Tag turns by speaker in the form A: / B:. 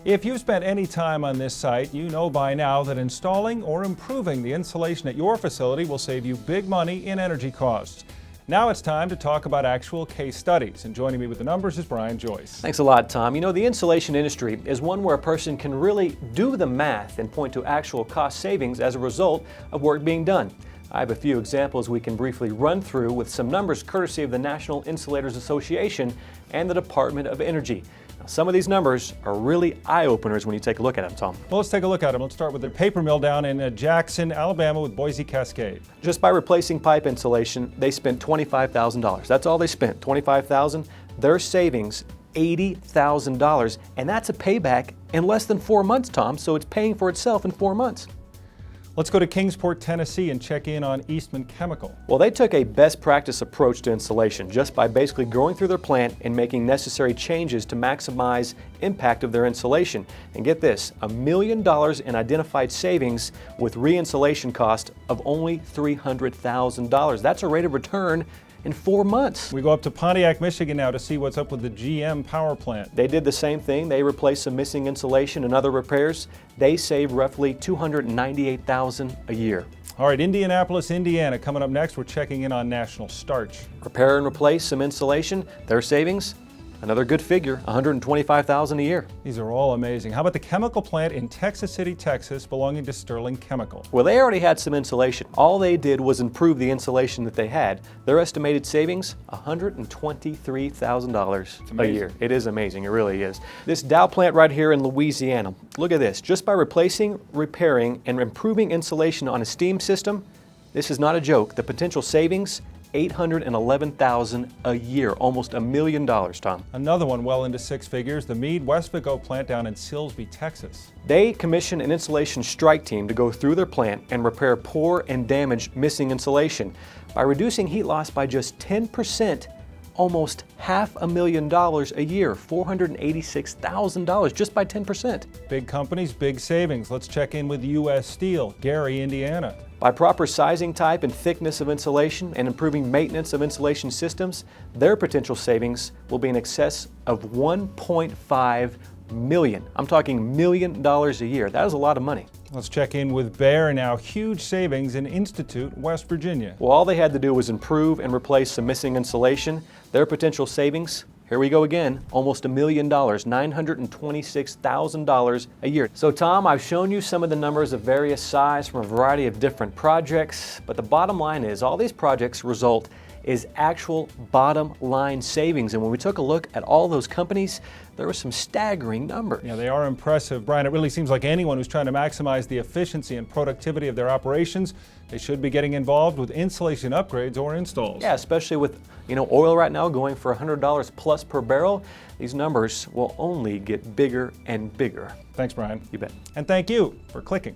A: If you've spent any time on this site, you know by now that installing or improving the insulation at your facility will save you big money in energy costs. Now it's time to talk about actual case studies, and joining me with the numbers is Brian Joyce.
B: Thanks a lot, Tom. You know, the insulation industry is one where a person can really do the math and point to actual cost savings as a result of work being done. I have a few examples we can briefly run through with some numbers courtesy of the National Insulators Association and the Department of Energy. Now, some of these numbers are really eye-openers when you take a look at them, Tom.
A: Well, let's take a look at them. Let's start with the paper mill down in Jackson, Alabama with Boise Cascade.
B: Just by replacing pipe insulation, they spent $25,000. That's all they spent, $25,000. Their savings, $80,000, and that's a payback in less than 4 months, Tom, so it's paying for itself in 4 months.
A: Let's go to Kingsport, Tennessee and check in on Eastman Chemical.
B: Well, they took a best practice approach to insulation just by basically going through their plant and making necessary changes to maximize impact of their insulation. And get this, $1 million in identified savings with re-insulation cost of only $300,000. That's a rate of return in 4 months.
A: We go up to Pontiac, Michigan now to see what's up with the GM power plant.
B: They did the same thing. They replaced some missing insulation and other repairs. They saved roughly $298,000 a year.
A: All right, Indianapolis, Indiana coming up next. We're checking in on National Starch.
B: Repair and replace some insulation. Their savings, another good figure, $125,000 a year.
A: These are all amazing. How about the chemical plant in Texas City, Texas, belonging to Sterling Chemical?
B: Well, they already had some insulation. All they did was improve the insulation that they had. Their estimated savings, $123,000 a year. It is amazing, it really is. This Dow plant right here in Louisiana, look at this. Just by replacing, repairing, and improving insulation on a steam system, this is not a joke. The potential savings, $811,000 a year, almost $1 million, Tom.
A: Another one well into six figures, the Meade West Vigo plant down in Silsbee, Texas.
B: They commissioned an insulation strike team to go through their plant and repair poor and damaged missing insulation. By reducing heat loss by just 10%, almost $500,000 a year, $486,000 just by 10%.
A: Big companies, big savings. Let's check in with U.S. Steel, Gary, Indiana.
B: By proper sizing type and thickness of insulation and improving maintenance of insulation systems, their potential savings will be in excess of $1.5 million. I'm talking $1 million a year. That is a lot of money.
A: Let's check in with Bayer now. Huge savings in Institute, West Virginia.
B: Well, all they had to do was improve and replace some missing insulation. Their potential savings, here we go again, almost $1 million, $926,000 a year. So Tom, I've shown you some of the numbers of various size from a variety of different projects, but the bottom line is all these projects result is actual bottom line savings. And when we took a look at all those companies, there were some staggering numbers.
A: Yeah, they are impressive. Brian, it really seems like anyone who's trying to maximize the efficiency and productivity of their operations, they should be getting involved with insulation upgrades or installs.
B: Yeah, especially with oil right now going for $100 plus per barrel. These numbers will only get bigger and bigger.
A: Thanks, Brian.
B: You bet.
A: And thank you for clicking.